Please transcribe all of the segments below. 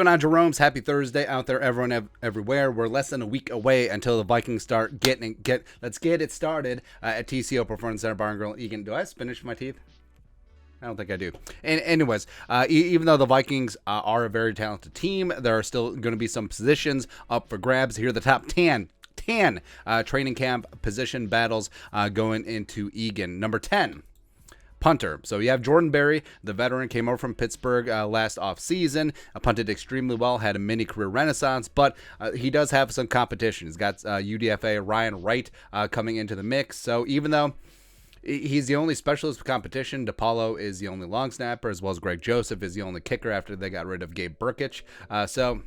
going on, Jerome's? Happy Thursday out there, everyone, everywhere. We're less than a week away until the Vikings start let's get it started at TCO Performance Center Bar and Grill. Egan, do I finish my teeth? I don't think I do. And anyways, even though the Vikings are a very talented team, there are still going to be some positions up for grabs. Here are the top 10 training camp position battles going into Egan. Number 10. Punter. So you have Jordan Berry, the veteran, came over from Pittsburgh last offseason, punted extremely well, had a mini career renaissance, but he does have some competition. He's got UDFA Ryan Wright coming into the mix. So even though he's the only specialist for competition, DePaulo is the only long snapper, as well as Greg Joseph is the only kicker after they got rid of Gabe Burkich. So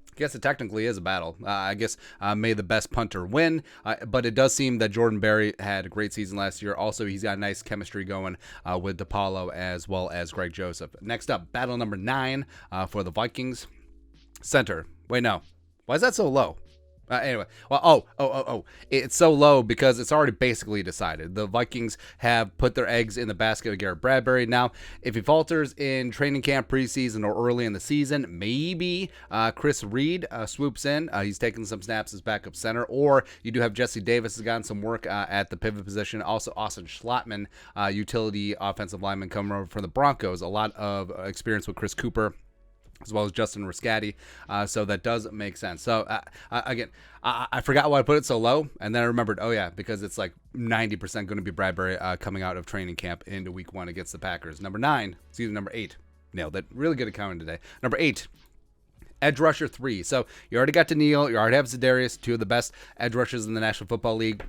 I guess it technically is a battle. I guess may the best punter win, but it does seem that Jordan Berry had a great season last year. Also, he's got nice chemistry going with DePaulo as well as Greg Joseph. Next up, battle number 9 for the Vikings. Center. Wait, no. Why is that so low? Anyway, well, it's so low because it's already basically decided. The Vikings have put their eggs in the basket of Garrett Bradbury. Now, if he falters in training camp, preseason, or early in the season, maybe Chris Reed swoops in. He's taking some snaps as backup center. Or you do have Jesse Davis has gotten some work at the pivot position. Also, Austin Schlottman, utility offensive lineman coming over from the Broncos. A lot of experience with Chris Cooper, as well as Justin Riscati, so that does make sense. So, again, I forgot why I put it so low, and then I remembered, because it's like 90% going to be Bradbury coming out of training camp into week 1 against the Packers. Number 8. Nailed it. Really good at counting today. Number 8. Edge rusher 3. So you already got Daniil, you already have Za'Darius, 2 of the best edge rushers in the National Football League,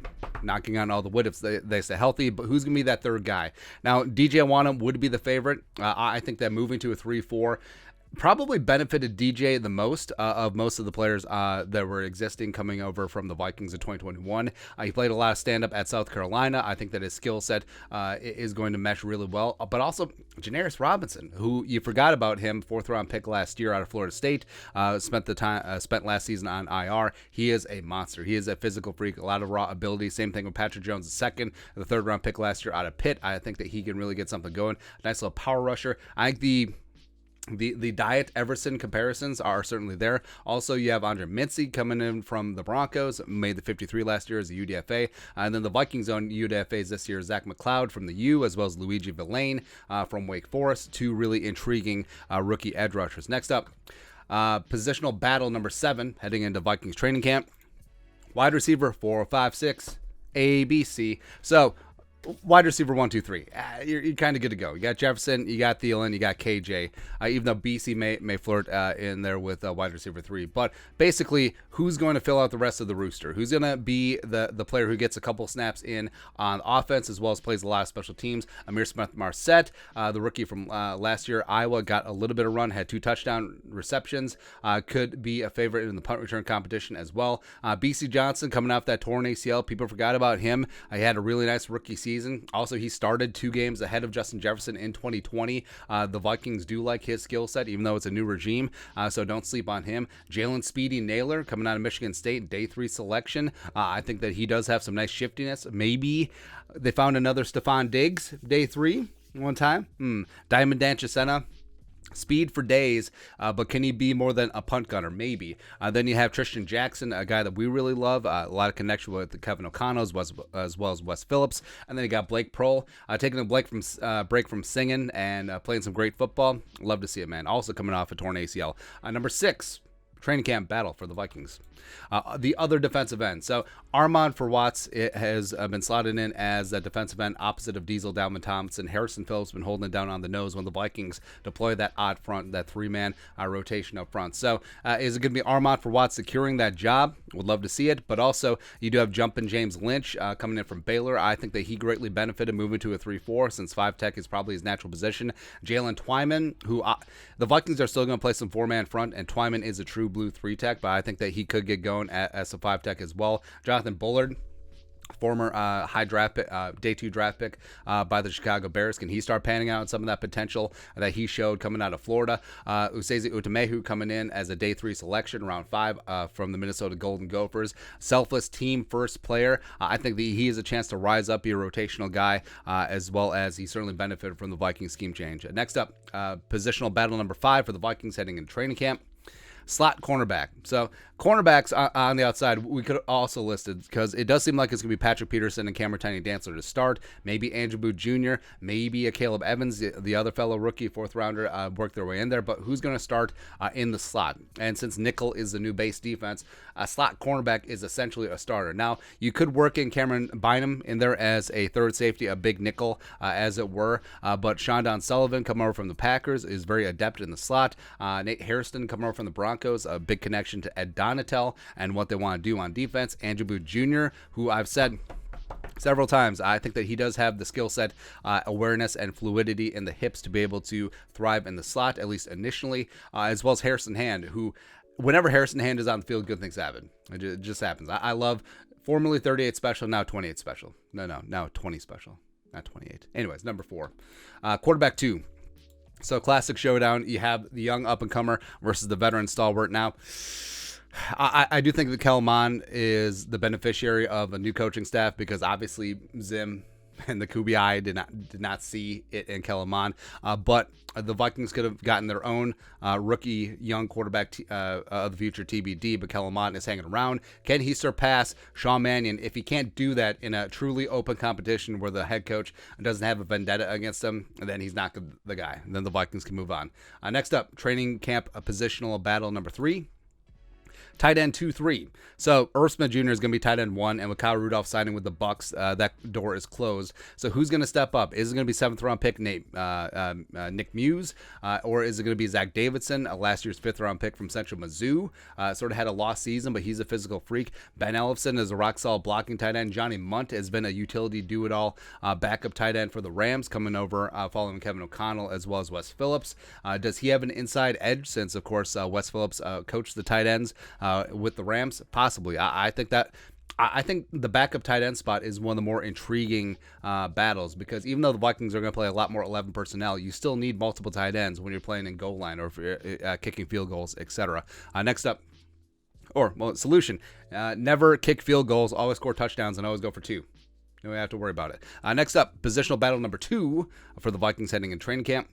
knocking on all the wood if they stay healthy. But who's going to be that third guy? Now, DJ Awana would be the favorite. I think that moving to a 3-4 probably benefited DJ the most of most of the players that were existing coming over from the Vikings in 2021. He played a lot of stand-up at South Carolina. I think that his skill set is going to mesh really well. But also, Janarius Robinson, who you forgot about him, 4th-round pick last year out of Florida State, spent last season on IR. He is a monster. He is a physical freak, a lot of raw ability. Same thing with Patrick Jones II, the 3rd-round pick last year out of Pitt. I think that he can really get something going. Nice little power rusher. I think the Diet Everson comparisons are certainly there. Also, you have Andre Mincy coming in from the Broncos, made the 53 last year as a UDFA. And then the Vikings own UDFAs this year, Zach McLeod from the U, as well as Luigi Villain from Wake Forest. 2 really intriguing rookie edge rushers. Next up, positional battle number 7, heading into Vikings training camp. Wide receiver 4, 5, 6, A, B, C. So, wide receiver 1, 2, 3. You're kind of good to go. You got Jefferson, you got Thielen, you got KJ. Even though BC may flirt in there with wide receiver 3. But basically, who's going to fill out the rest of the rooster? Who's going to be the player who gets a couple snaps in on offense as well as plays a lot of special teams? Amir Smith-Marsette, the rookie from last year, Iowa, got a little bit of run, had 2 touchdown receptions. Could be a favorite in the punt return competition as well. BC Johnson coming off that torn ACL. People forgot about him. He had a really nice rookie season. Also, he started 2 games ahead of Justin Jefferson in 2020. The Vikings do like his skill set, even though it's a new regime, so don't sleep on him. Jalen Speedy Naylor coming out of Michigan State, day 3 selection. I think that he does have some nice shiftiness. Maybe they found another Stephon Diggs, day 3, one time. Diamond Danchasena. Speed for days, but can he be more than a punt gunner? Maybe. Then you have Tristan Jackson, a guy that we really love. A lot of connection with Kevin O'Connell as well as Wes Phillips. And then you got Blake Prohl, taking a break from singing and playing some great football. Love to see it, man. Also coming off a torn ACL. Number 6. Training camp battle for the Vikings. The other defensive end. So Armand for Watts has been slotted in as a defensive end opposite of Diesel Dalvin Thompson. Harrison Phillips been holding it down on the nose when the Vikings deploy that odd front, that 3-man rotation up front. So is it going to be Armand for Watts securing that job? Would love to see it. But also you do have Jumpin' James Lynch coming in from Baylor. I think that he greatly benefited moving to a 3-4 since 5-tech is probably his natural position. Jalen Twyman, who the Vikings are still going to play some 4-man front, and Twyman is a true blue 3-tech, but I think that he could get going as a 5-tech as well. Jonathan Bullard, former high draft pick, day 2 draft pick by the Chicago Bears. Can he start panning out some of that potential that he showed coming out of Florida? Usezi Utamehu coming in as a day 3 selection, round 5 from the Minnesota Golden Gophers. Selfless team first player. I think that he has a chance to rise up, be a rotational guy, as well as he certainly benefited from the Vikings scheme change. Next up, positional battle number 5 for the Vikings heading into training camp. Slot cornerback. So cornerbacks on the outside, we could also listed because it does seem like it's going to be Patrick Peterson and Cameron Tiny Dantzler to start. Maybe Andrew Booth Jr., maybe a Caleb Evans, the other fellow rookie, fourth rounder, work their way in there. But who's going to start in the slot? And since nickel is the new base defense, a slot cornerback is essentially a starter. Now, you could work in Cameron Bynum in there as a third safety, a big nickel, as it were. But Shondon Sullivan, coming over from the Packers, is very adept in the slot. Nate Hairston, coming over from the Broncos, a big connection to Ed Donatel and what they want to do on defense. Andrew Booth Jr., who I've said several times, I think that he does have the skill set, awareness, and fluidity in the hips to be able to thrive in the slot, at least initially, as well as Harrison Hand, who, whenever Harrison Hand is on the field, good things happen. It just happens. I love formerly 38 special, now 28 special. Now 20 special, not 28. Anyways, number 4. Quarterback 2. So classic showdown. You have the young up-and-comer versus the veteran stalwart. Now, I do think that Kellen Mond is the beneficiary of a new coaching staff because obviously Zim and the Kubiai did not see it in Kellen Mond. But the Vikings could have gotten their own rookie young quarterback of the future TBD, but Kellen Mond is hanging around. Can he surpass Sean Mannion? If he can't do that in a truly open competition where the head coach doesn't have a vendetta against him, then he's not the guy. Then the Vikings can move on. Next up, training camp positional battle number 3. Tight end 2-3. So Irv Smith Jr. is going to be tight end 1, and with Kyle Rudolph signing with the Bucks, that door is closed. So who's going to step up? Is it going to be 7th round pick Nick Muse, or is it going to be Zach Davidson, last year's 5th round pick from Central Mizzou? Sort of had a lost season, but he's a physical freak. Ben Ellefson is a rock solid blocking tight end. Johnny Munt has been a utility do-it-all backup tight end for the Rams, coming over following Kevin O'Connell as well as Wes Phillips. Does he have an inside edge since, of course, Wes Phillips coached the tight ends with the Rams? Possibly. I think the backup tight end spot is one of the more intriguing battles because even though the Vikings are going to play a lot more 11 personnel, you still need multiple tight ends when you're playing in goal line or if you're kicking field goals, etc. Next up, solution. Never kick field goals, always score touchdowns, and always go for 2. You don't have to worry about it. Next up, positional battle number 2 for the Vikings heading in training camp.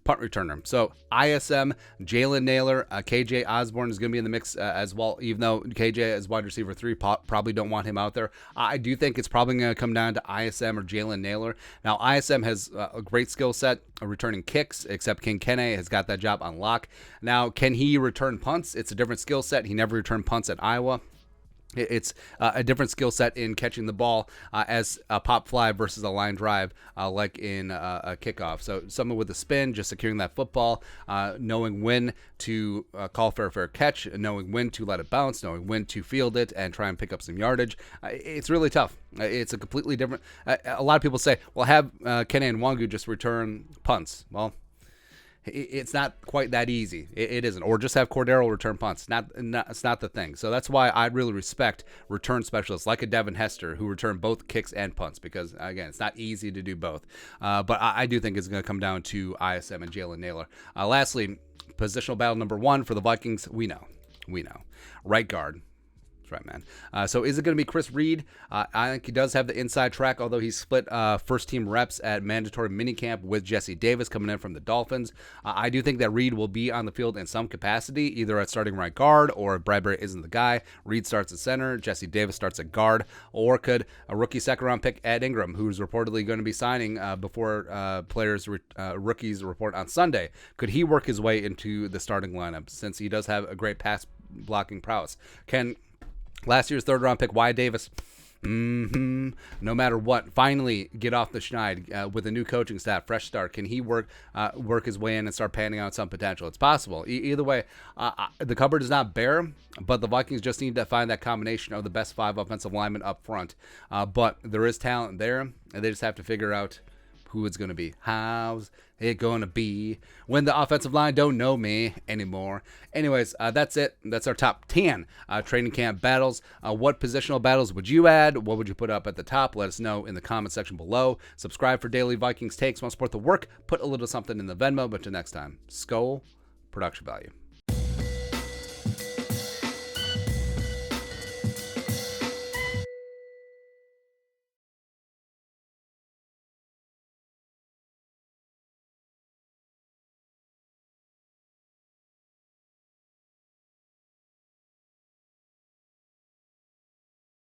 Punt returner. So ISM, Jalen Naylor, KJ Osborne is going to be in the mix as well, even though KJ is wide receiver 3, probably don't want him out there. I do think it's probably going to come down to ISM or Jalen Naylor. Now, ISM has a great skill set returning kicks, except King Kene has got that job on lock. Now, can he return punts? It's a different skill set. He never returned punts at Iowa. It's a different skill set in catching the ball as a pop fly versus a line drive like in a kickoff. So someone with a spin, just securing that football, knowing when to call for a fair catch, knowing when to let it bounce, knowing when to field it and try and pick up some yardage. It's really tough. It's a completely different. A lot of people say, well, have Kene and Wangu just return punts. Well, it's not quite that easy. It isn't. Or just have Cordero return punts. It's not the thing. So that's why I really respect return specialists like a Devin Hester who return both kicks and punts because, again, it's not easy to do both. But I do think it's going to come down to ISM and Jalen Naylor. Lastly, positional battle number 1 for the Vikings. We know. Right guard. Right, man. So is it going to be Chris Reed? I think he does have the inside track, although he's split first-team reps at mandatory minicamp with Jesse Davis coming in from the Dolphins. I do think that Reed will be on the field in some capacity, either at starting right guard or if Bradbury isn't the guy. Reed starts at center, Jesse Davis starts at guard, or could a rookie second-round pick Ed Ingram, who's reportedly going to be signing before rookies report on Sunday, could he work his way into the starting lineup since he does have a great pass blocking prowess? Can last year's third-round pick, Wyatt Davis, no matter what, finally get off the schneid with a new coaching staff, fresh start? Can he work his way in and start panning out some potential? It's possible. Either way, the cupboard is not bare, but the Vikings just need to find that combination of the best 5 offensive linemen up front. But there is talent there, and they just have to figure out who it's going to be. How's it going to be when the offensive line don't know me anymore? Anyways, that's it. That's our top 10 training camp battles. What positional battles would you add? What would you put up at the top? Let us know in the comment section below. Subscribe for daily Vikings takes. Want to support the work? Put a little something in the Venmo. But till next time, Skull Production Value.